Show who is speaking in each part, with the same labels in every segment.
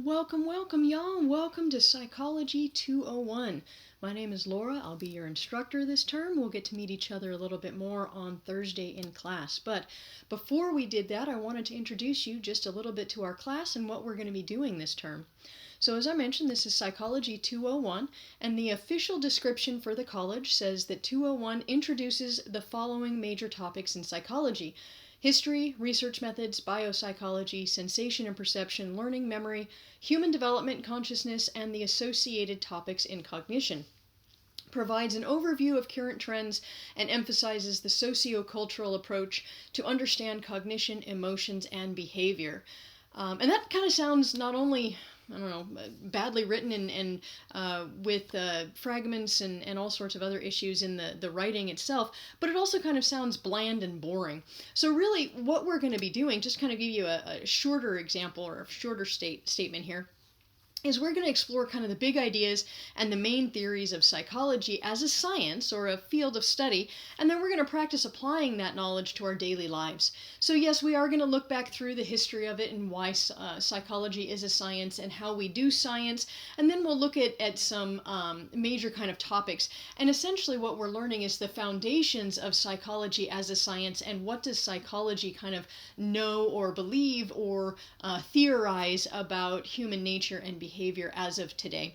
Speaker 1: Well, welcome, y'all. Welcome to Psychology 201. My name is Laura. I'll be your instructor this term. We'll get to meet each other a little bit more on Thursday in class. But before we did that, I wanted to introduce you just a little bit to our class and what we're going to be doing this term. So as I mentioned, this is Psychology 201, and the official description for the college says that 201 introduces the following major topics in psychology: history, research methods, biopsychology, sensation and perception, learning, memory, human development, consciousness, and the associated topics in cognition. Provides an overview of current trends and emphasizes the socio-cultural approach to understand cognition, emotions, and behavior. And that kind of sounds not only, badly written and with fragments and all sorts of other issues in the writing itself, but it also kind of sounds bland and boring. So really what we're going to be doing, just kind of give you a shorter example or a shorter statement here, is we're going to explore kind of the big ideas and the main theories of psychology as a science or a field of study, and then we're going to practice applying that knowledge to our daily lives. So yes, we are going to look back through the history of it and why psychology is a science and how we do science, and then we'll look at some major kind of topics. And essentially what we're learning is the foundations of psychology as a science, and what does psychology kind of know or believe or theorize about human nature and behavior as of today.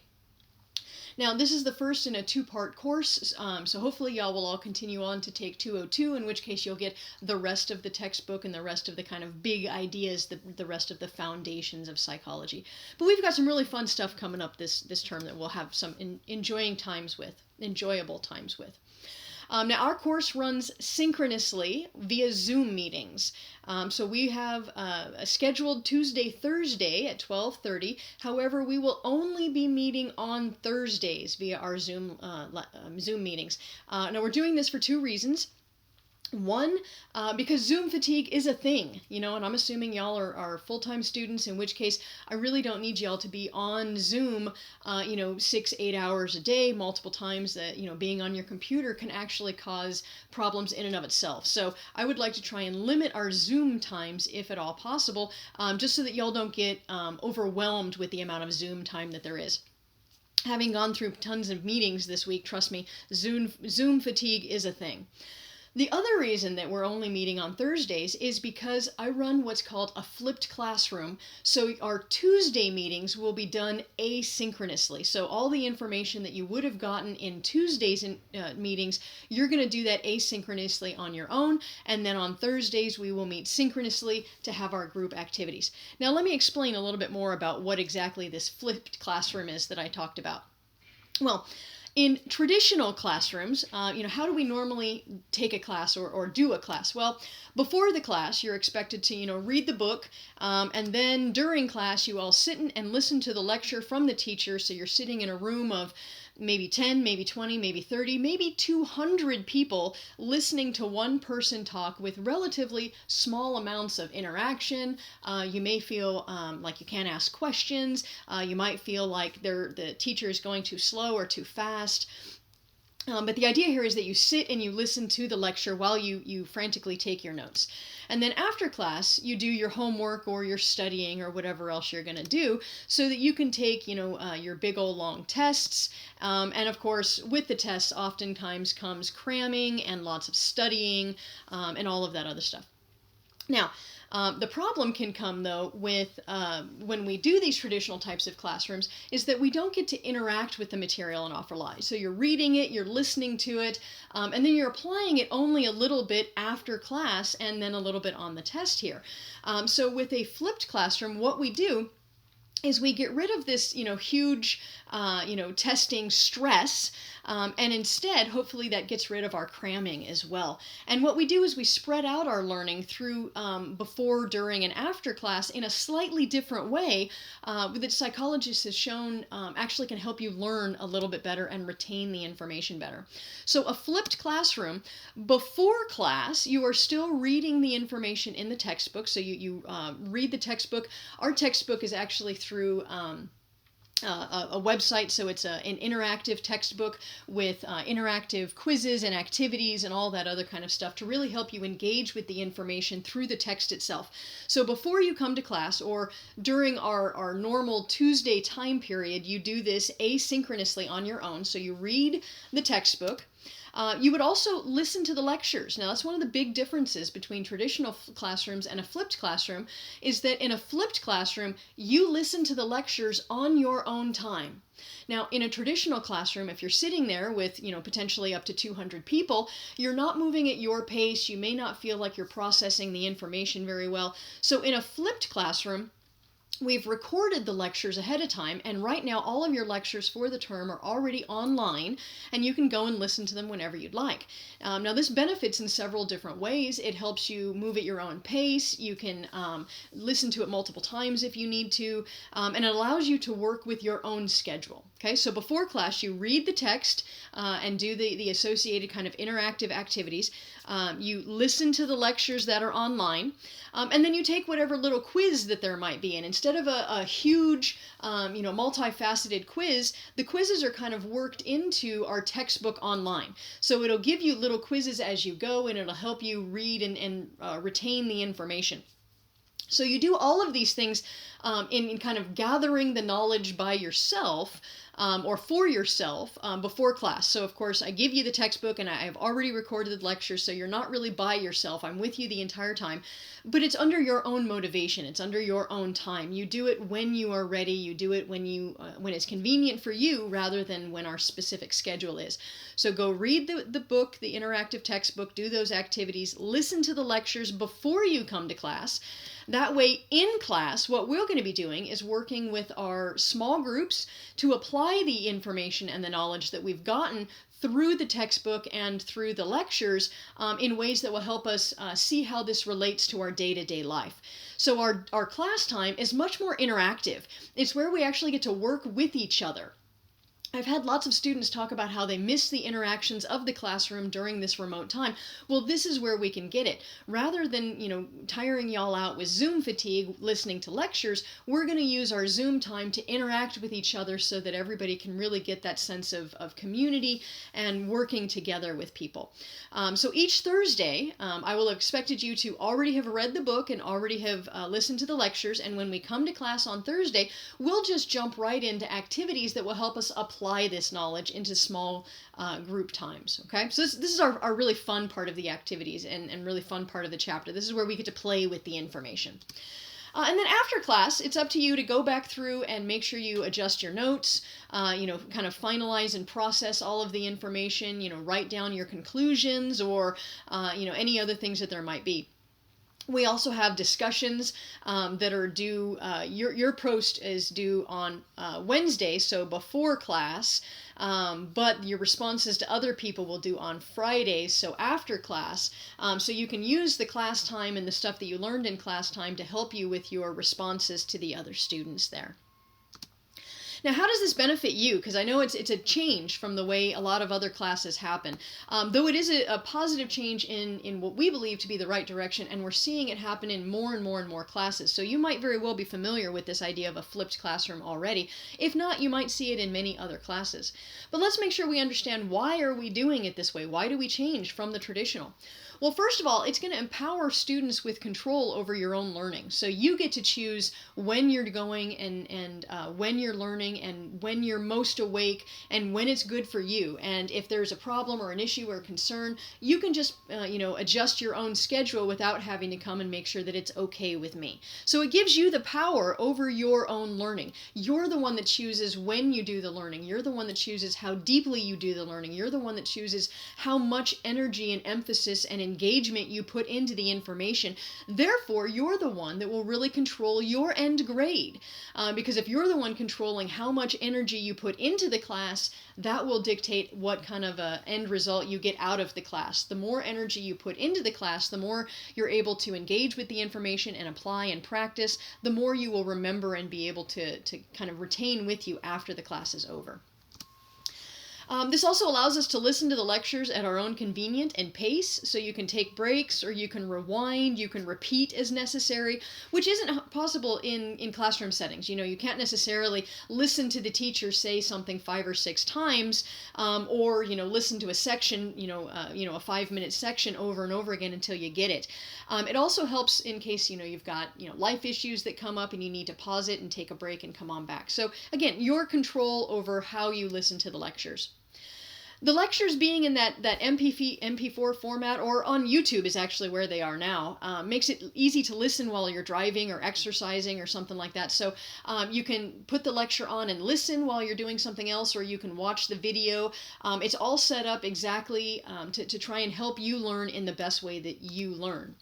Speaker 1: Now, this is the first in a two-part course, so hopefully y'all will all continue on to take 202, in which case you'll get the rest of the textbook and the rest of the kind of big ideas, the rest of the foundations of psychology. But we've got some really fun stuff coming up this term that we'll have some enjoyable times with. Now, our course runs synchronously via Zoom meetings. So we have a scheduled Tuesday, Thursday at 12:30. However, we will only be meeting on Thursdays via our Zoom meetings. Now, we're doing this for two reasons. One, because Zoom fatigue is a thing, and I'm assuming y'all are full-time students, in which case I really don't need y'all to be on Zoom, 6-8 hours a day, multiple times. That, being on your computer can actually cause problems in and of itself. So I would like to try and limit our Zoom times, if at all possible, just so that y'all don't get overwhelmed with the amount of Zoom time that there is. Having gone through tons of meetings this week, trust me, Zoom fatigue is a thing. The other reason that we're only meeting on Thursdays is because I run what's called a flipped classroom. So our Tuesday meetings will be done asynchronously. So all the information that you would have gotten in Tuesday's meetings, you're going to do that asynchronously on your own. And then on Thursdays, we will meet synchronously to have our group activities. Now, let me explain a little bit more about what exactly this flipped classroom is that I talked about. Well, in traditional classrooms, how do we normally take a class or do a class? Well, before the class, you're expected to, read the book, and then during class, you all sit and listen to the lecture from the teacher. So you're sitting in a room of maybe 10, maybe 20, maybe 30, maybe 200 people listening to one person talk with relatively small amounts of interaction. You may feel like you can't ask questions. You might feel like the teacher is going too slow or too fast. But the idea here is that you sit and you listen to the lecture while you frantically take your notes. And then after class, you do your homework or your studying or whatever else you're going to do, so that you can take, your big old long tests. And of course, with the tests, oftentimes comes cramming and lots of studying and all of that other stuff. Now, the problem can come, though, with when we do these traditional types of classrooms, is that we don't get to interact with the material an awful lot. So you're reading it, you're listening to it, and then you're applying it only a little bit after class and then a little bit on the test here. So with a flipped classroom, what we do is we get rid of this, huge, testing stress, and instead, hopefully that gets rid of our cramming as well. And what we do is we spread out our learning through before, during, and after class in a slightly different way that psychologists have shown actually can help you learn a little bit better and retain the information better. So a flipped classroom, before class, you are still reading the information in the textbook. So you read the textbook. Our textbook is actually through a website, so it's an interactive textbook with interactive quizzes and activities and all that other kind of stuff to really help you engage with the information through the text itself. So before you come to class or during our normal Tuesday time period, you do this asynchronously on your own. So you read the textbook. You would also listen to the lectures. Now, that's one of the big differences between traditional classrooms and a flipped classroom, is that in a flipped classroom, you listen to the lectures on your own time. Now, in a traditional classroom, if you're sitting there with, potentially up to 200 people, you're not moving at your pace. You may not feel like you're processing the information very well. So in a flipped classroom, we've recorded the lectures ahead of time, and right now all of your lectures for the term are already online, and you can go and listen to them whenever you'd like. Now, this benefits in several different ways. It helps you move at your own pace. You can listen to it multiple times if you need to, and it allows you to work with your own schedule. Okay, so before class, you read the text and do the associated kind of interactive activities. You listen to the lectures that are online, and then you take whatever little quiz that there might be. And instead of a huge, multifaceted quiz, the quizzes are kind of worked into our textbook online. So it'll give you little quizzes as you go, and it'll help you read and retain the information. So you do all of these things in kind of gathering the knowledge by yourself or for yourself before class. So of course I give you the textbook and I have already recorded the lectures, so you're not really by yourself. I'm with you the entire time, but it's under your own motivation. It's under your own time. You do it when you are ready. You do it when it's convenient for you rather than when our specific schedule is. So go read the book, the interactive textbook, do those activities, listen to the lectures before you come to class. That way, in class, what we're going to be doing is working with our small groups to apply the information and the knowledge that we've gotten through the textbook and through the lectures in ways that will help us see how this relates to our day-to-day life. So our class time is much more interactive. It's where we actually get to work with each other. I've had lots of students talk about how they miss the interactions of the classroom during this remote time. Well, this is where we can get it. Rather than, tiring y'all out with Zoom fatigue listening to lectures, we're going to use our Zoom time to interact with each other so that everybody can really get that sense of community and working together with people. So each Thursday, I will have expected you to already have read the book and already have listened to the lectures. And when we come to class on Thursday, we'll just jump right into activities that will help us apply this knowledge into small group times. Okay, so this is our really fun part of the activities and really fun part of the chapter. This is where we get to play with the information. And then after class, it's up to you to go back through and make sure you adjust your notes, kind of finalize and process all of the information, write down your conclusions or, any other things that there might be. We also have discussions that are due, your post is due on Wednesday, so before class, but your responses to other people will do on Friday, so after class. So you can use the class time and the stuff that you learned in class time to help you with your responses to the other students there. Now, how does this benefit you? Because I know it's a change from the way a lot of other classes happen. Though it is a positive change in what we believe to be the right direction, and we're seeing it happen in more and more and more classes. So you might very well be familiar with this idea of a flipped classroom already. If not, you might see it in many other classes. But let's make sure we understand, why are we doing it this way? Why do we change from the traditional? Well, first of all, it's going to empower students with control over your own learning. So you get to choose when you're going and when you're learning and when you're most awake and when it's good for you. And if there's a problem or an issue or a concern, you can just, adjust your own schedule without having to come and make sure that it's okay with me. So it gives you the power over your own learning. You're the one that chooses when you do the learning. You're the one that chooses how deeply you do the learning. You're the one that chooses how much energy and emphasis and engagement you put into the information. Therefore, you're the one that will really control your end grade. Because if you're the one controlling how much energy you put into the class, that will dictate what kind of a end result you get out of the class. The more energy you put into the class, the more you're able to engage with the information and apply and practice, the more you will remember and be able to kind of retain with you after the class is over. This also allows us to listen to the lectures at our own convenience and pace, so you can take breaks or you can rewind, you can repeat as necessary, which isn't possible in classroom settings. You can't necessarily listen to the teacher say something 5 or 6 times, or listen to a section, a 5-minute section over and over again until you get it. It also helps in case you've got life issues that come up and you need to pause it and take a break and come on back. So again, your control over how you listen to the lectures. The lectures being in that MP4 format or on YouTube is actually where they are now. Makes it easy to listen while you're driving or exercising or something like that. So you can put the lecture on and listen while you're doing something else, or you can watch the video. It's all set up exactly to try and help you learn in the best way that you learn.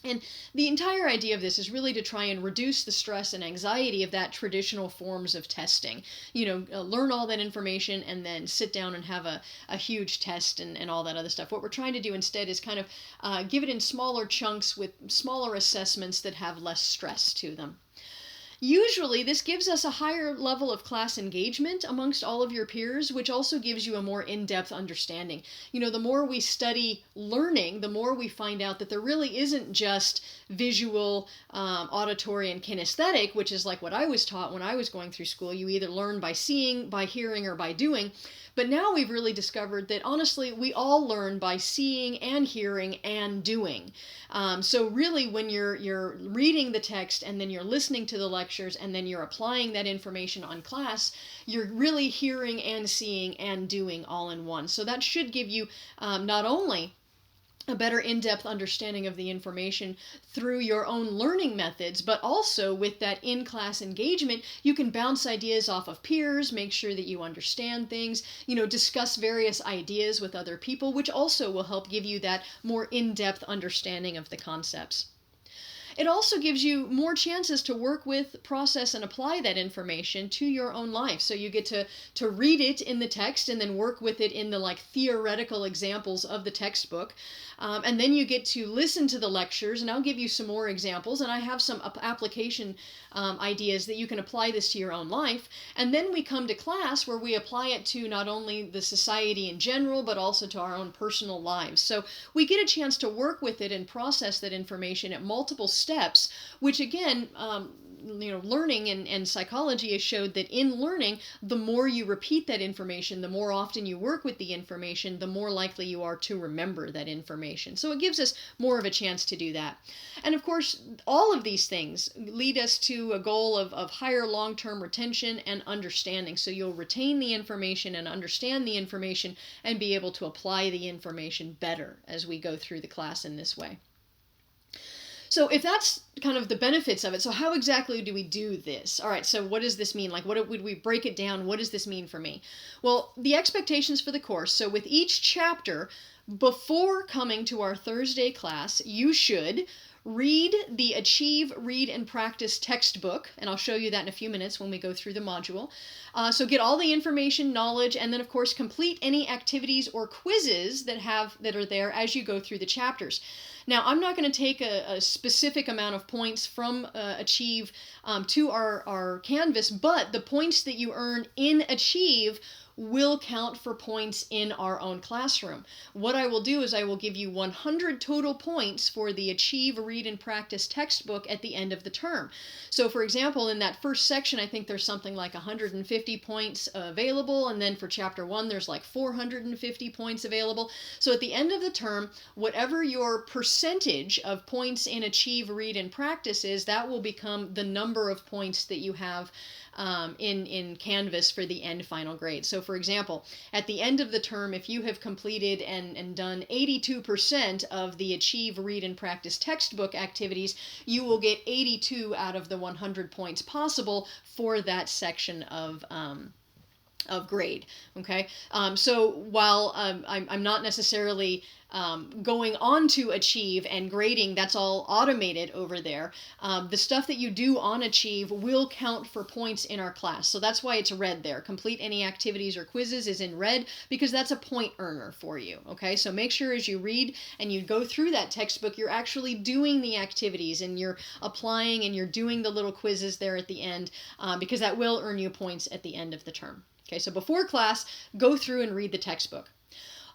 Speaker 1: And the entire idea of this is really to try and reduce the stress and anxiety of that traditional forms of testing. Learn all that information and then sit down and have a huge test and all that other stuff. What we're trying to do instead is kind of give it in smaller chunks with smaller assessments that have less stress to them. Usually, this gives us a higher level of class engagement amongst all of your peers, which also gives you a more in-depth understanding. The more we study learning, the more we find out that there really isn't just visual, auditory, and kinesthetic, which is like what I was taught when I was going through school. You either learn by seeing, by hearing, or by doing. But now we've really discovered that, honestly, we all learn by seeing and hearing and doing. So really, when you're reading the text and then you're listening to the lectures and then you're applying that information on class, you're really hearing and seeing and doing all in one. So that should give you not only a better in-depth understanding of the information through your own learning methods, but also with that in-class engagement, you can bounce ideas off of peers, make sure that you understand things, discuss various ideas with other people, which also will help give you that more in-depth understanding of the concepts. It also gives you more chances to work with, process, and apply that information to your own life. So you get to read it in the text and then work with it in the theoretical examples of the textbook. And then you get to listen to the lectures, and I'll give you some more examples, and I have some application ideas that you can apply this to your own life. And then we come to class where we apply it to not only the society in general, but also to our own personal lives. So we get a chance to work with it and process that information at multiple steps, which again, learning and psychology has showed that in learning, the more you repeat that information, the more often you work with the information, the more likely you are to remember that information. So it gives us more of a chance to do that. And of course, all of these things lead us to a goal of higher long-term retention and understanding. So you'll retain the information and understand the information and be able to apply the information better as we go through the class in this way. So if that's kind of the benefits of it, so how exactly do we do this? All right, so what does this mean? What would we break it down? What does this mean for me? Well, the expectations for the course. So with each chapter, before coming to our Thursday class, you should read the Achieve, Read, and Practice textbook, and I'll show you that in a few minutes when we go through the module. So get all the information, knowledge, and then of course complete any activities or quizzes that are there as you go through the chapters. Now, I'm not going to take a specific amount of points from Achieve to our Canvas, but the points that you earn in Achieve will count for points in our own classroom. What I will do is I will give you 100 total points for the Achieve, Read, and Practice textbook at the end of the term. So for example, in that first section, I think there's something like 150 points available, and then for chapter 1, there's like 450 points available. So at the end of the term, whatever your percentage of points in Achieve, Read, and Practice is, that will become the number of points that you have in Canvas for the end final grade. So for example, at the end of the term, if you have completed and done 82% of the Achieve, Read, and Practice textbook activities, you will get 82 out of the 100 points possible for that section of grade. Okay, so while I'm not necessarily going on to Achieve and grading, that's all automated over there. The stuff that you do on Achieve will count for points in our class. So that's why it's red there. Complete any activities or quizzes is in red because that's a point earner for you. Okay, so make sure as you read and you go through that textbook, you're actually doing the activities and you're applying and you're doing the little quizzes there at the end because that will earn you points at the end of the term. Okay, so before class, go through and read the textbook.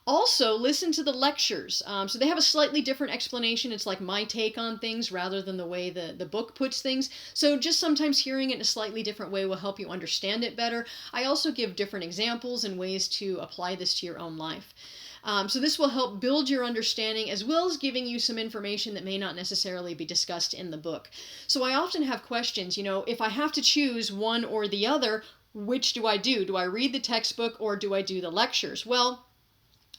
Speaker 1: Also, listen to the lectures. So they have a slightly different explanation. It's like my take on things rather than the way the book puts things. So just sometimes hearing it in a slightly different way will help you understand it better. I also give different examples and ways to apply this to your own life. So this will help build your understanding as well as giving you some information that may not necessarily be discussed in the book. So I often have questions, if I have to choose one or the other, which do I do? Do I read the textbook or do I do the lectures? Well,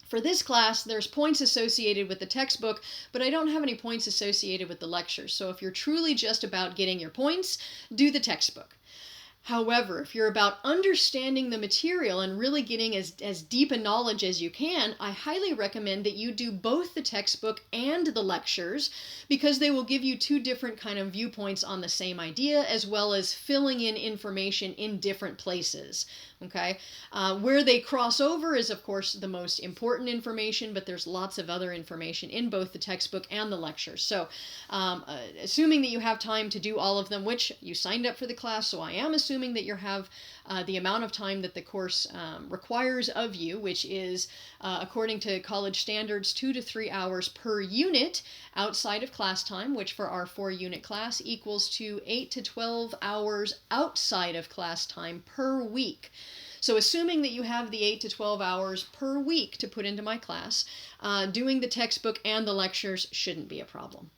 Speaker 1: for this class, there's points associated with the textbook, but I don't have any points associated with the lectures. So if you're truly just about getting your points, do the textbook. However, if you're about understanding the material and really getting as deep a knowledge as you can, I highly recommend that you do both the textbook and the lectures because they will give you two different kind of viewpoints on the same idea as well as filling in information in different places. Okay, where they cross over is of course the most important information, but there's lots of other information in both the textbook and the lectures. So assuming that you have time to do all of them, which you signed up for the class, so I am assuming that you have the amount of time that the course requires of you, which is, according to college standards, 2 to 3 hours per unit outside of class time, which for our 4-unit class equals to 8 to 12 hours outside of class time per week. So assuming that you have the 8 to 12 hours per week to put into my class, doing the textbook and the lectures shouldn't be a problem.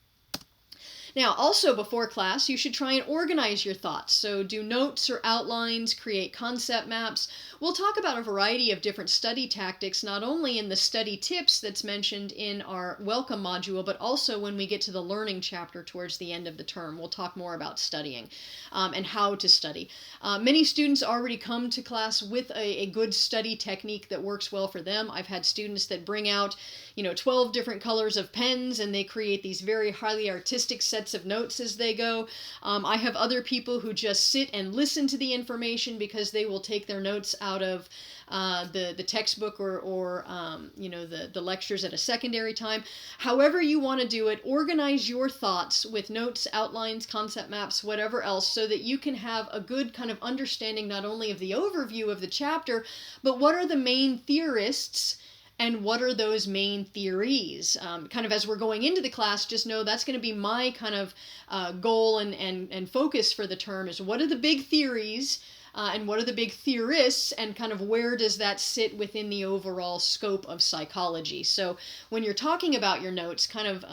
Speaker 1: Now, also before class, you should try and organize your thoughts. So do notes or outlines, create concept maps. We'll talk about a variety of different study tactics, not only in the study tips that's mentioned in our welcome module, but also when we get to the learning chapter towards the end of the term. We'll talk more about studying and how to study. Many students already come to class with a good study technique that works well for them. I've had students that bring out 12 different colors of pens and they create these very highly artistic sets of notes as they go. I have other people who just sit and listen to the information because they will take their notes out of the textbook or the lectures at a secondary time. However you want to do it, organize your thoughts with notes, outlines, concept maps, whatever else, so that you can have a good kind of understanding not only of the overview of the chapter, but what are the main theorists and what are those main theories. Kind of as we're going into the class, just know that's going to be my kind of goal and focus for the term is what are the big theories and what are the big theorists and kind of where does that sit within the overall scope of psychology. So when you're talking about your notes, kind of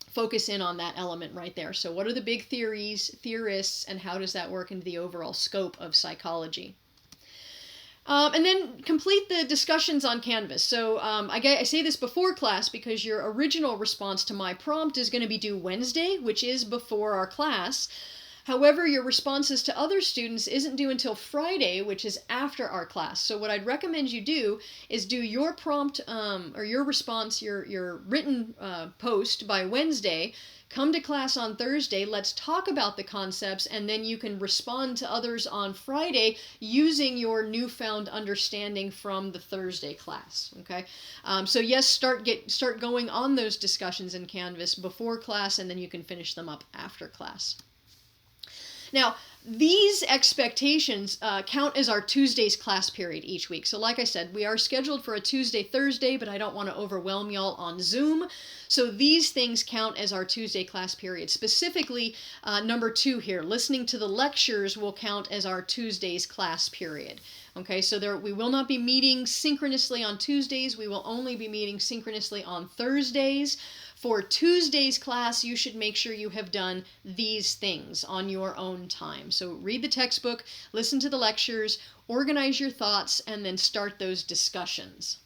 Speaker 1: focus in on that element right there. So what are the big theories, theorists, and how does that work into the overall scope of psychology? And then complete the discussions on Canvas. So I say this before class because your original response to my prompt is going to be due Wednesday, which is before our class. However, your responses to other students isn't due until Friday, which is after our class. So what I'd recommend you do is do your prompt or your response, your written post by Wednesday. Come to class on Thursday, let's talk about the concepts, and then you can respond to others on Friday using your newfound understanding from the Thursday class, okay? So yes, start going on those discussions in Canvas before class, and then you can finish them up after class. Now, these expectations count as our Tuesday's class period each week. So like I said, we are scheduled for a Tuesday, Thursday, but I don't want to overwhelm y'all on Zoom. So these things count as our Tuesday class period. Specifically, number 2 here, listening to the lectures will count as our Tuesday's class period. Okay, so we will not be meeting synchronously on Tuesdays. We will only be meeting synchronously on Thursdays. For Tuesday's class, you should make sure you have done these things on your own time. So read the textbook, listen to the lectures, organize your thoughts, and then start those discussions.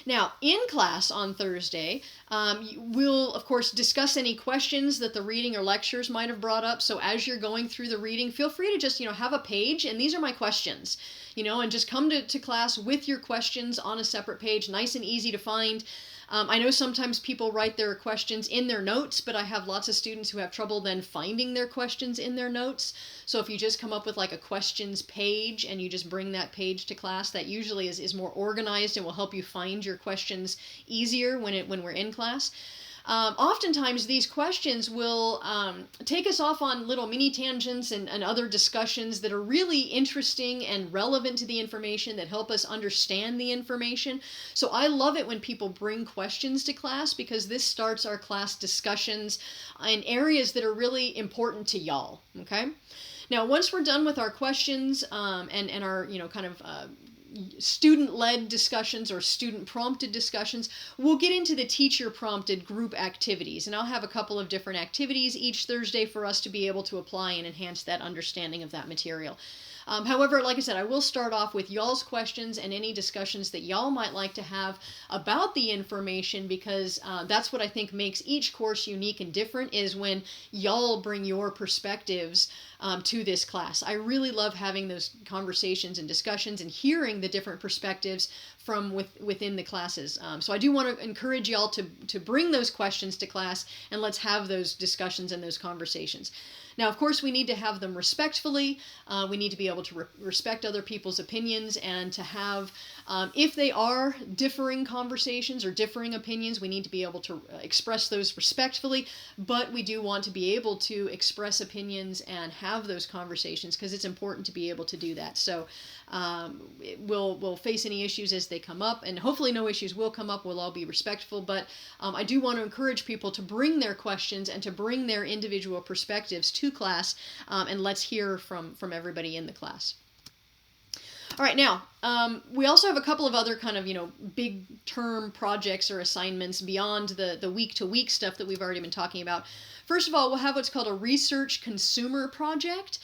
Speaker 1: Now, in class on Thursday, we'll, of course, discuss any questions that the reading or lectures might have brought up. So as you're going through the reading, feel free to just, have a page, and these are my questions, and just come to class with your questions on a separate page, nice and easy to find. I know sometimes people write their questions in their notes, but I have lots of students who have trouble then finding their questions in their notes. So if you just come up with like a questions page and you just bring that page to class, that usually is more organized and will help you find your questions easier when we're in class. oftentimes these questions will take us off on little mini tangents and other discussions that are really interesting and relevant to the information, that help us understand the information. So I love it when people bring questions to class, because this starts our class discussions in areas that are really important to y'all, okay? Now, once we're done with our questions and our, kind of student-led discussions or student-prompted discussions, we'll get into the teacher-prompted group activities. And I'll have a couple of different activities each Thursday for us to be able to apply and enhance that understanding of that material. However, like I said, I will start off with y'all's questions and any discussions that y'all might like to have about the information, because that's what I think makes each course unique and different, is when y'all bring your perspectives to this class. I really love having those conversations and discussions and hearing the different perspectives from within the classes. So I do want to encourage y'all to bring those questions to class, and let's have those discussions and those conversations. Now, of course, we need to have them respectfully. We need to be able to respect other people's opinions, and to have, if they are differing conversations or differing opinions, we need to be able to express those respectfully, but we do want to be able to express opinions and have those conversations, because it's important to be able to do that. So we'll face any issues as they come up, and hopefully no issues will come up. We'll all be respectful, but I do want to encourage people to bring their questions and to bring their individual perspectives to class, and let's hear from everybody in the class. All right, now, we also have a couple of other kind of, big term projects or assignments beyond the week-to-week stuff that we've already been talking about. First of all, we'll have what's called a research consumer project.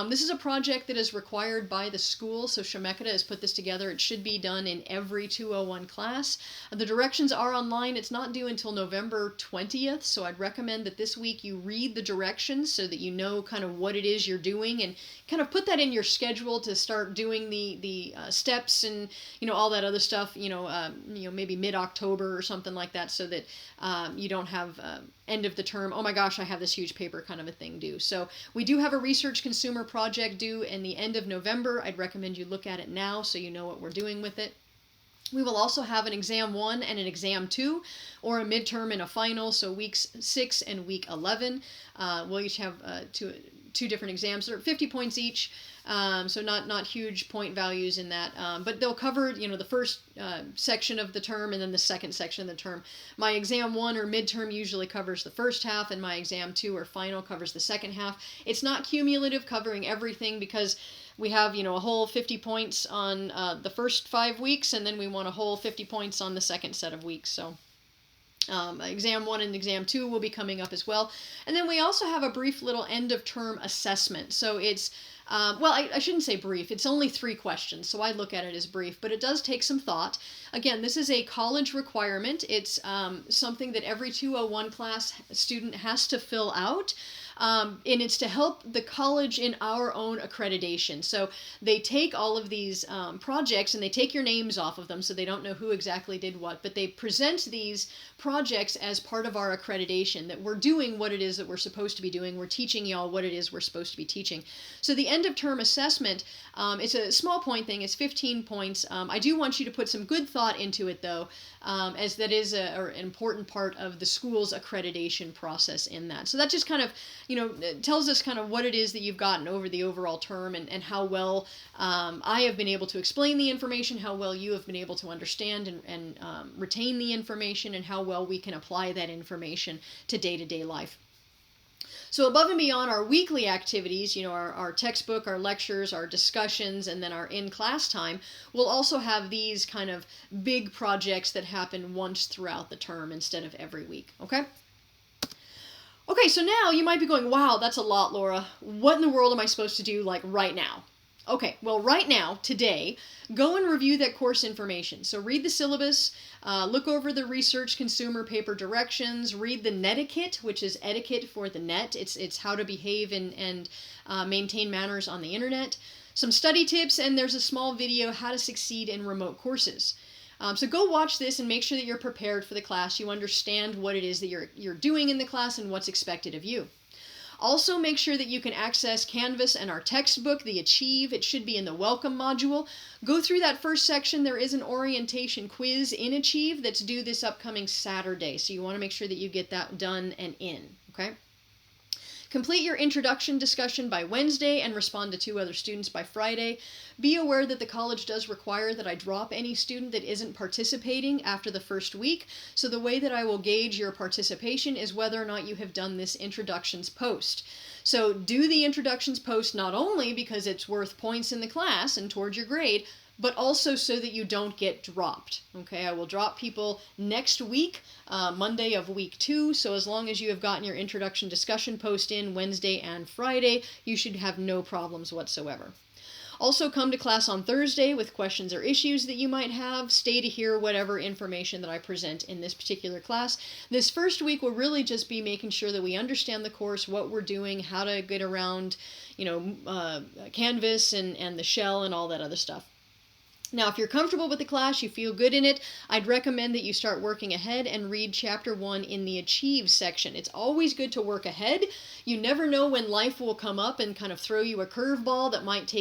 Speaker 1: This is a project that is required by the school, so Shemeketa has put this together. It should be done in every 201 class. The directions are online. It's not due until November 20th, so I'd recommend that this week you read the directions so that you know kind of what it is you're doing, and kind of put that in your schedule to start doing the steps and, all that other stuff, maybe mid-October or something like that, so that you don't have end of the term, oh my gosh, I have this huge paper kind of a thing due. So we do have a research consumer project due in the end of November. I'd recommend you look at it now so you know what we're doing with it. We will also have an exam 1 and an exam 2, or a midterm and a final, so weeks 6 and week 11. We'll each have two different exams. They're 50 points each, so not huge point values in that, but they'll cover the first section of the term and then the second section of the term. My exam 1 or midterm usually covers the first half, and my exam 2 or final covers the second half. It's not cumulative, covering everything, because we have a whole 50 points on the first 5 weeks, and then we want a whole 50 points on the second set of weeks. So exam 1 and exam 2 will be coming up as well. And then we also have a brief little end of term assessment. So it's, I shouldn't say brief. It's only 3 questions, so I look at it as brief, but it does take some thought. Again, this is a college requirement. It's something that every 201 class student has to fill out. And it's to help the college in our own accreditation. So they take all of these projects and they take your names off of them, so they don't know who exactly did what, but they present these projects as part of our accreditation, that we're doing what it is that we're supposed to be doing. We're teaching y'all what it is we're supposed to be teaching. So the end of term assessment, it's a small point thing. It's 15 points. I do want you to put some good thought into it, though, as that is an important part of the school's accreditation process in that. So that just kind of, it tells us kind of what it is that you've gotten over the overall term, and how well I have been able to explain the information, how well you have been able to understand and retain the information, and how well we can apply that information to day-to-day life. So above and beyond our weekly activities, our textbook, our lectures, our discussions, and then our in-class time, we'll also have these kind of big projects that happen once throughout the term instead of every week, okay? Okay, so now you might be going, wow, that's a lot, Laura. What in the world am I supposed to do, right now? Okay, well, right now, today, go and review that course information. So read the syllabus, look over the research consumer paper directions, read the netiquette, which is etiquette for the net. It's how to behave and maintain manners on the internet. Some study tips, and there's a small video, how to succeed in remote courses. So go watch this and make sure that you're prepared for the class. You understand what it is that you're doing in the class and what's expected of you. Also, make sure that you can access Canvas and our textbook, the Achieve. It should be in the Welcome module. Go through that first section. There is an orientation quiz in Achieve that's due this upcoming Saturday, so you want to make sure that you get that done and in, okay? Complete your introduction discussion by Wednesday and respond to 2 other students by Friday. Be aware that the college does require that I drop any student that isn't participating after the first week. So the way that I will gauge your participation is whether or not you have done this introductions post. So do the introductions post not only because it's worth points in the class and towards your grade, but also so that you don't get dropped. Okay, I will drop people next week, Monday of week 2, so as long as you have gotten your introduction discussion post in Wednesday and Friday, you should have no problems whatsoever. Also, come to class on Thursday with questions or issues that you might have. Stay to hear whatever information that I present in this particular class. This first week will really just be making sure that we understand the course, what we're doing, how to get around, Canvas and the shell and all that other stuff. Now, if you're comfortable with the class, you feel good in it, I'd recommend that you start working ahead and read Chapter 1 in the Achieve section. It's always good to work ahead. You never know when life will come up and kind of throw you a curveball that might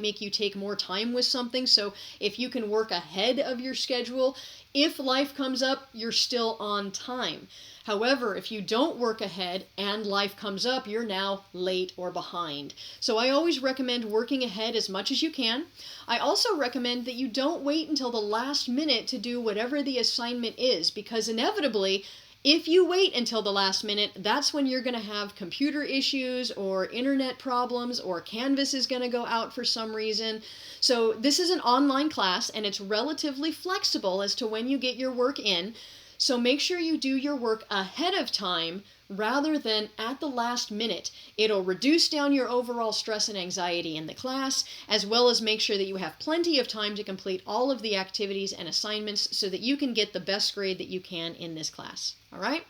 Speaker 1: make you take more time with something. So if you can work ahead of your schedule, if life comes up, you're still on time. However, if you don't work ahead and life comes up, you're now late or behind. So I always recommend working ahead as much as you can. I also recommend that you don't wait until the last minute to do whatever the assignment is, because inevitably, if you wait until the last minute, that's when you're going to have computer issues or internet problems or Canvas is going to go out for some reason. So this is an online class and it's relatively flexible as to when you get your work in. So make sure you do your work ahead of time rather than at the last minute. It'll reduce down your overall stress and anxiety in the class, as well as make sure that you have plenty of time to complete all of the activities and assignments so that you can get the best grade that you can in this class. All right?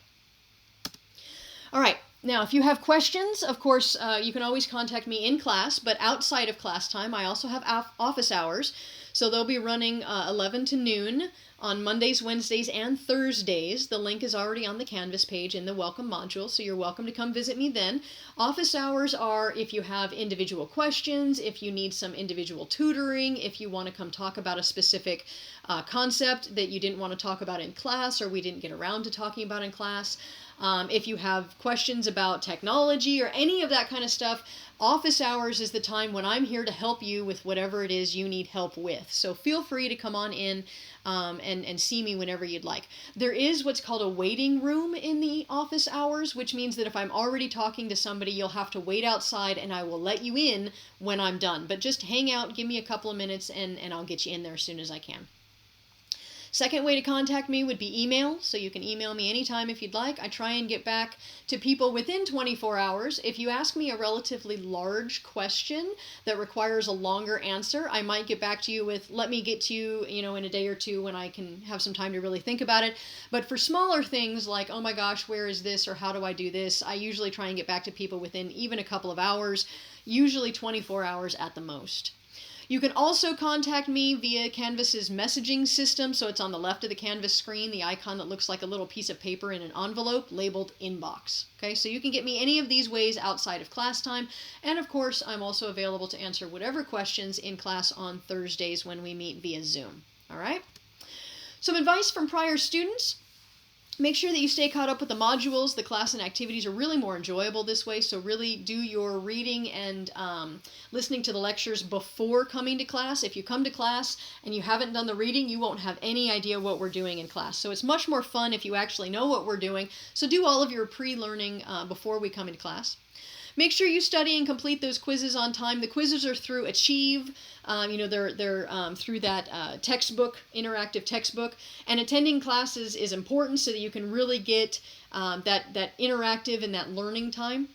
Speaker 1: All right. Now, if you have questions, of course, you can always contact me in class, but outside of class time, I also have office hours. So they'll be running 11 to noon on Mondays, Wednesdays, and Thursdays. The link is already on the Canvas page in the Welcome module, so you're welcome to come visit me then. Office hours are if you have individual questions, if you need some individual tutoring, if you want to come talk about a specific concept that you didn't want to talk about in class or we didn't get around to talking about in class. If you have questions about technology or any of that kind of stuff, office hours is the time when I'm here to help you with whatever it is you need help with. So feel free to come on in and see me whenever you'd like. There is what's called a waiting room in the office hours, which means that if I'm already talking to somebody, you'll have to wait outside and I will let you in when I'm done. But just hang out, give me a couple of minutes, and I'll get you in there as soon as I can. Second way to contact me would be email, so you can email me anytime if you'd like. I try and get back to people within 24 hours. If you ask me a relatively large question that requires a longer answer, I might get back to you with, let me get to you, in a day or two when I can have some time to really think about it. But for smaller things like, oh my gosh, where is this, or how do I do this, I usually try and get back to people within even a couple of hours, usually 24 hours at the most. You can also contact me via Canvas's messaging system, so it's on the left of the Canvas screen, the icon that looks like a little piece of paper in an envelope labeled Inbox. Okay, so you can get me any of these ways outside of class time, and of course I'm also available to answer whatever questions in class on Thursdays when we meet via Zoom. All right? Some advice from prior students. Make sure that you stay caught up with the modules. The class and activities are really more enjoyable this way, so really do your reading and listening to the lectures before coming to class. If you come to class and you haven't done the reading, you won't have any idea what we're doing in class. So it's much more fun if you actually know what we're doing. So do all of your pre-learning before we come into class. Make sure you study and complete those quizzes on time. The quizzes are through Achieve. They're through that textbook, interactive textbook. And attending classes is important so that you can really get that interactive and that learning time.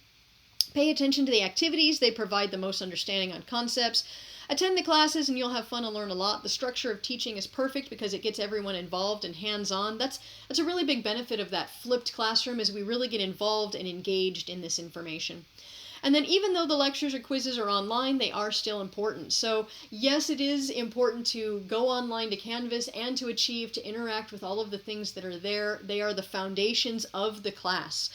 Speaker 1: Pay attention to the activities. They provide the most understanding on concepts. Attend the classes and you'll have fun and learn a lot. The structure of teaching is perfect because it gets everyone involved and hands-on. That's a really big benefit of that flipped classroom, is we really get involved and engaged in this information. And then even though the lectures or quizzes are online, they are still important. So yes, it is important to go online to Canvas and to Achieve to interact with all of the things that are there. They are the foundations of the class.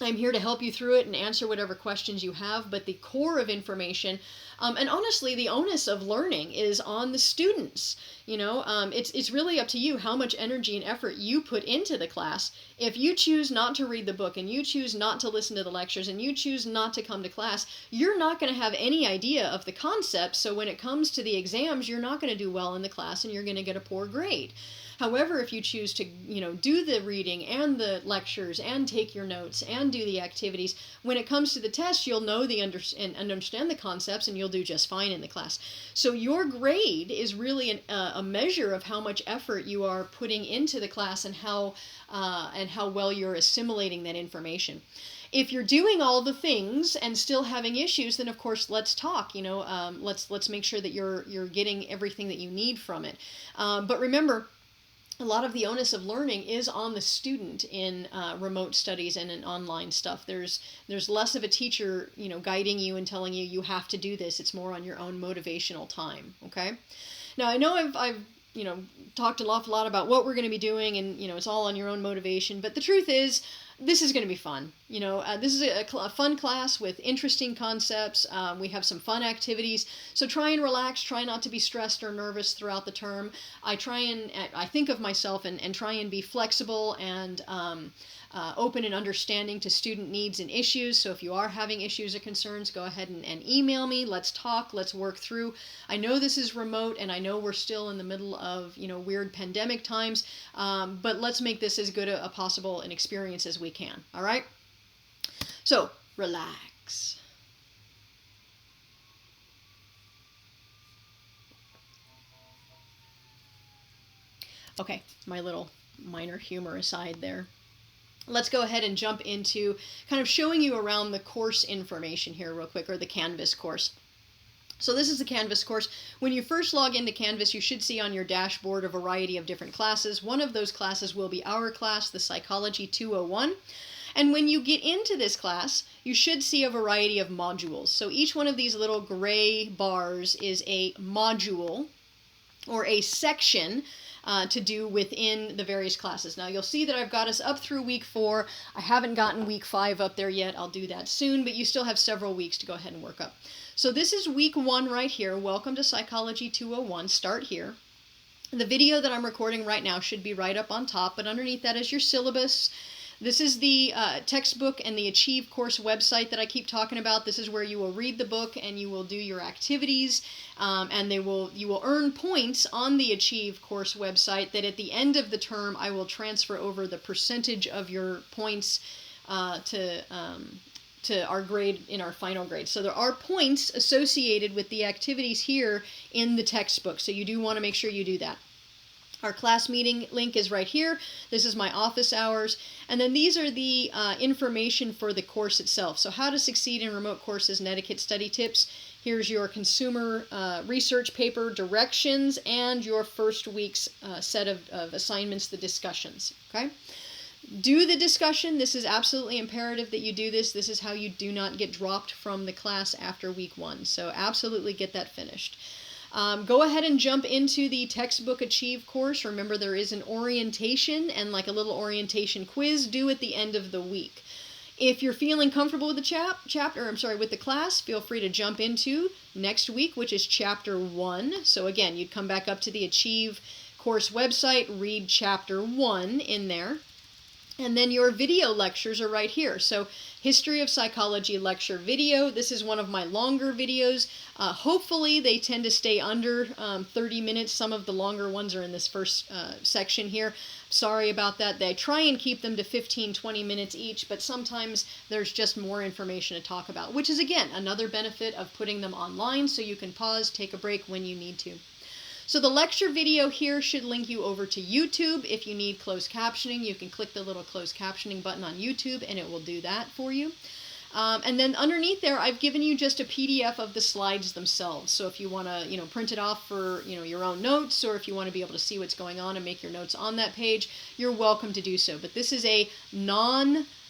Speaker 1: I'm here to help you through it and answer whatever questions you have, but the core of information, and honestly, the onus of learning is on the students. It's really up to you how much energy and effort you put into the class. If you choose not to read the book, and you choose not to listen to the lectures, and you choose not to come to class, you're not going to have any idea of the concept. So when it comes to the exams, you're not going to do well in the class, and you're going to get a poor grade. However, if you choose to, do the reading and the lectures and take your notes and do the activities, when it comes to the test, you'll know and understand the concepts, and you'll do just fine in the class. So your grade is really a measure of how much effort you are putting into the class and how well you're assimilating that information. If you're doing all the things and still having issues, then of course let's talk. Let's make sure that you're getting everything that you need from it. But remember, a lot of the onus of learning is on the student in remote studies and in online stuff. There's less of a teacher, guiding you and telling you have to do this. It's more on your own motivational time. Okay. Now I know I've talked an awful lot about what we're going to be doing, and it's all on your own motivation. But the truth is, this is going to be fun. This is a fun class with interesting concepts. We have some fun activities. So try and relax. Try not to be stressed or nervous throughout the term. I think of myself and try and be flexible and open and understanding to student needs and issues. So if you are having issues or concerns, go ahead and email me. Let's talk. Let's work through. I know this is remote, and I know we're still in the middle of weird pandemic times, but let's make this as good a possible an experience as we can. All right? So relax. Okay, my little minor humor aside there. Let's go ahead and jump into kind of showing you around the course information here real quick, or the Canvas course. So this is the Canvas course. When you first log into Canvas, you should see on your dashboard a variety of different classes. One of those classes will be our class, the Psychology 201. And when you get into this class, you should see a variety of modules. So each one of these little gray bars is a module or a section to do within the various classes. Now you'll see that I've got us up through week 4. I haven't gotten week 5 up there yet. I'll do that soon, but you still have several weeks to go ahead and work up. So this is week 1 right here. Welcome to Psychology 201. Start here. The video that I'm recording right now should be right up on top, but underneath that is your syllabus. This is the textbook and the Achieve course website that I keep talking about. This is where you will read the book and you will do your activities, and you will earn points on the Achieve course website that at the end of the term I will transfer over the percentage of your points to our grade in our final grade. So there are points associated with the activities here in the textbook, so you do want to make sure you do that. Our class meeting link is right here. This is my office hours. And then these are the information for the course itself. So how to succeed in remote courses and etiquette study tips. Here's your consumer research paper directions and your first week's set of assignments, the discussions. Okay? Do the discussion. This is absolutely imperative that you do this. This is how you do not get dropped from the class after week 1. So absolutely get that finished. Go ahead and jump into the textbook Achieve course. Remember, there is an orientation and like a little orientation quiz due at the end of the week. If you're feeling comfortable with the with the class, feel free to jump into next week, which is chapter 1. So again, you'd come back up to the Achieve course website, read chapter 1 in there. And then your video lectures are right here. So History of Psychology lecture video. This is one of my longer videos. Hopefully they tend to stay under 30 minutes. Some of the longer ones are in this first section here. Sorry about that. They try and keep them to 15-20 minutes each, but sometimes there's just more information to talk about, which is, again, another benefit of putting them online, so you can pause, take a break when you need to. So the lecture video here should link you over to YouTube. If you need closed captioning, you can click the little closed captioning button on YouTube and it will do that for you. And then underneath there, I've given you just a PDF of the slides themselves. So if you want to, print it off for, your own notes, or if you want to be able to see what's going on and make your notes on that page, you're welcome to do so. But this is a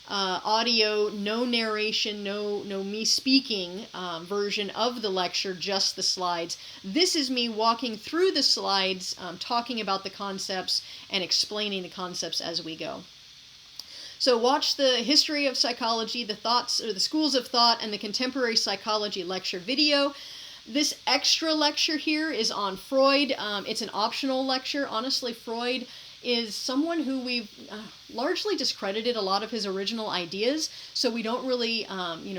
Speaker 1: audio, no narration, no me speaking version of the lecture, just the slides. This is me walking through the slides, talking about the concepts and explaining the concepts as we go. So watch the history of psychology, the thoughts or the schools of thought, and the contemporary psychology lecture video. This extra lecture here is on Freud. It's an optional lecture. Honestly, Freud is someone who we've largely discredited a lot of his original ideas, so we don't really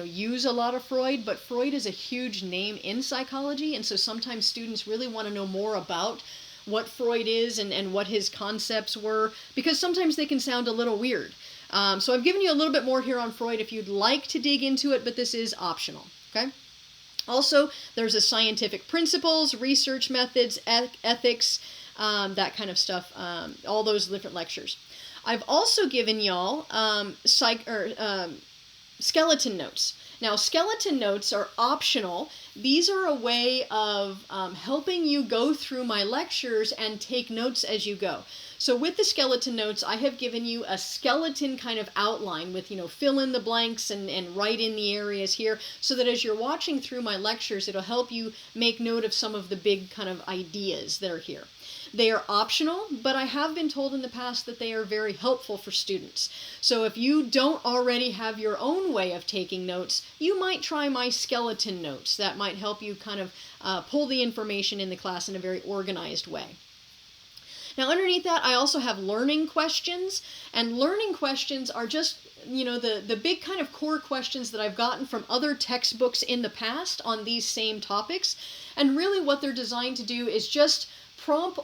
Speaker 1: use a lot of Freud, but Freud is a huge name in psychology, and so sometimes students really want to know more about what Freud is and what his concepts were, because sometimes they can sound a little weird. So I've given you a little bit more here on Freud if you'd like to dig into it, but this is optional, okay? Also, there's a scientific principles, research methods, ethics, that kind of stuff, all those different lectures. I've also given y'all skeleton notes. Now, skeleton notes are optional. These are a way of helping you go through my lectures and take notes as you go. So with the skeleton notes, I have given you a skeleton kind of outline with, fill in the blanks and write in the areas here, so that as you're watching through my lectures, it'll help you make note of some of the big kind of ideas that are here. They are optional, but I have been told in the past that they are very helpful for students. So if you don't already have your own way of taking notes, you might try my skeleton notes. That might help you kind of pull the information in the class in a very organized way. Now, underneath that, I also have learning questions, and learning questions are just, the big kind of core questions that I've gotten from other textbooks in the past on these same topics. And really what they're designed to do is just prompt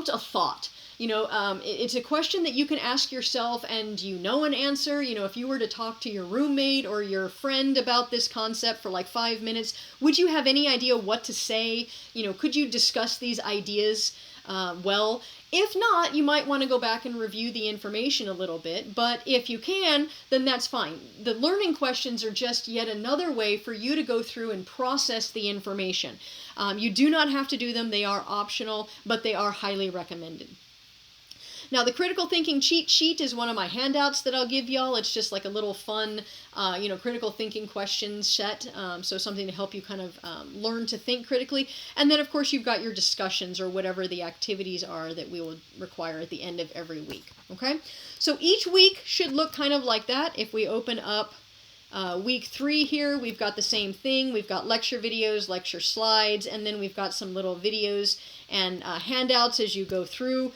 Speaker 1: a thought. It's a question that you can ask yourself and an answer. If you were to talk to your roommate or your friend about this concept for like 5 minutes, would you have any idea what to say? Could you discuss these ideas well? If not, you might want to go back and review the information a little bit, but if you can, then that's fine. The learning questions are just yet another way for you to go through and process the information. You do not have to do them. They are optional, but they are highly recommended. Now, the critical thinking cheat sheet is one of my handouts that I'll give y'all. It's just like a little fun, critical thinking questions set. So something to help you kind of learn to think critically. And then, of course, you've got your discussions or whatever the activities are that we will require at the end of every week. Okay? So each week should look kind of like that. If we open up week 3 here, we've got the same thing. We've got lecture videos, lecture slides, and then we've got some little videos and handouts as you go through.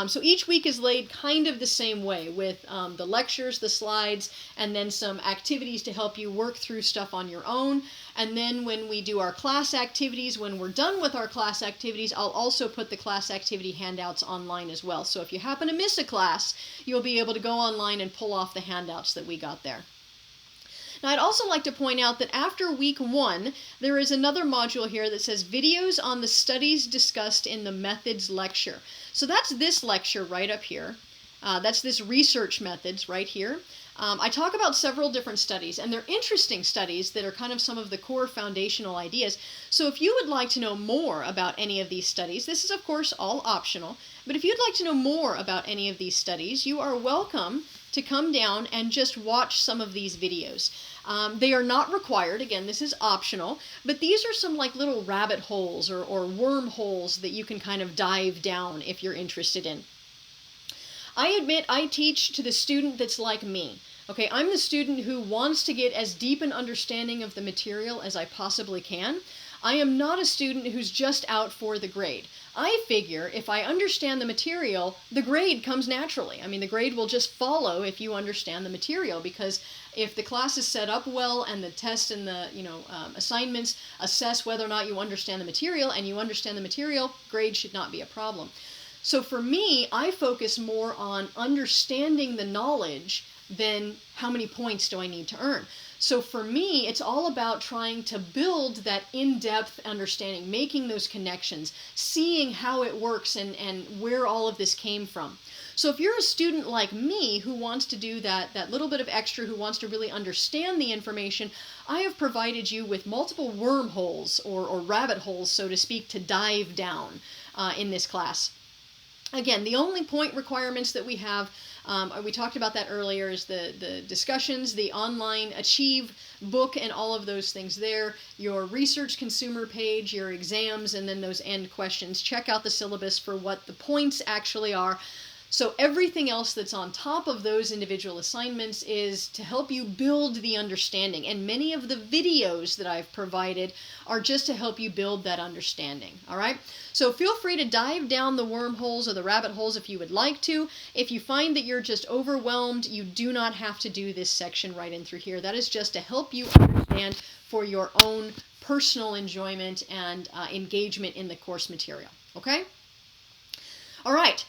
Speaker 1: So each week is laid kind of the same way with the lectures, the slides, and then some activities to help you work through stuff on your own. And then when we do our class activities, when we're done with our class activities, I'll also put the class activity handouts online as well. So if you happen to miss a class, you'll be able to go online and pull off the handouts that we got there. Now, I'd also like to point out that after week 1, there is another module here that says videos on the studies discussed in the methods lecture. So that's this lecture right up here. That's this research methods right here. I talk about several different studies, and they're interesting studies that are kind of some of the core foundational ideas. So if you would like to know more about any of these studies, this is of course all optional, but if you'd like to know more about any of these studies, you are welcome to come down and just watch some of these videos. They are not required, again, this is optional, but these are some like little rabbit holes or wormholes that you can kind of dive down if you're interested in. I admit I teach to the student that's like me. Okay, I'm the student who wants to get as deep an understanding of the material as I possibly can. I am not a student who's just out for the grade. I figure if I understand the material, the grade comes naturally. I mean, the grade will just follow if you understand the material, because if the class is set up well and the tests and the assignments assess whether or not you understand the material, and you understand the material, grade should not be a problem. So for me, I focus more on understanding the knowledge than how many points do I need to earn. So for me, it's all about trying to build that in-depth understanding, making those connections, seeing how it works and where all of this came from. So if you're a student like me who wants to do that little bit of extra, who wants to really understand the information, I have provided you with multiple wormholes or rabbit holes, so to speak, to dive down in this class. Again, the only point requirements that we have, we talked about that earlier, is the discussions, the online Achieve book and all of those things there, your research consumer page, your exams, and then those end questions. Check out the syllabus for what the points actually are. So everything else that's on top of those individual assignments is to help you build the understanding. And many of the videos that I've provided are just to help you build that understanding. All right? So feel free to dive down the wormholes or the rabbit holes if you would like to. If you find that you're just overwhelmed, you do not have to do this section right in through here. That is just to help you understand for your own personal enjoyment and engagement in the course material. Okay? All right.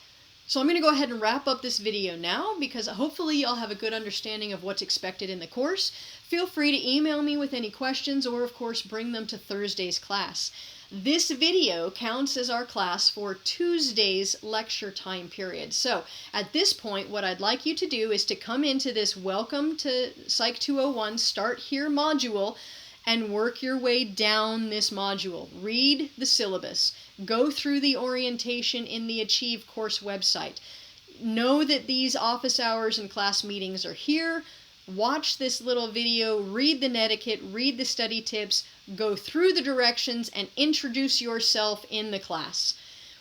Speaker 1: So I'm going to go ahead and wrap up this video now because hopefully you'll have a good understanding of what's expected in the course. Feel free to email me with any questions or, of course, bring them to Thursday's class. This video counts as our class for Tuesday's lecture time period. So at this point, what I'd like you to do is to come into this Welcome to Psych 201 Start Here module and work your way down this module. Read the syllabus. Go through the orientation in the Achieve course website. Know that these office hours and class meetings are here. Watch this little video, read the netiquette, read the study tips, go through the directions, and introduce yourself in the class.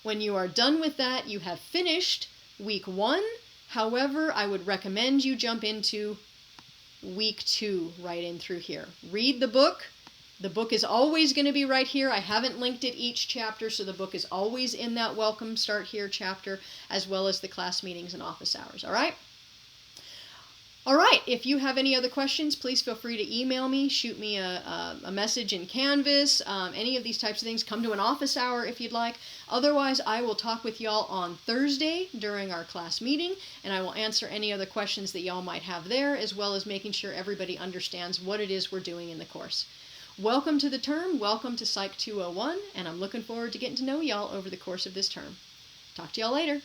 Speaker 1: When you are done with that, you have finished week 1. However, I would recommend you jump into week 2 right in through here. Read the book. The book is always going to be right here. I haven't linked it each chapter, so the book is always in that Welcome Start Here chapter, as well as the class meetings and office hours. All right? All right. If you have any other questions, please feel free to email me, shoot me a message in Canvas, any of these types of things. Come to an office hour if you'd like. Otherwise, I will talk with y'all on Thursday during our class meeting, and I will answer any other questions that y'all might have there, as well as making sure everybody understands what it is we're doing in the course. Welcome to the term, welcome to Psych 201, and I'm looking forward to getting to know y'all over the course of this term. Talk to y'all later.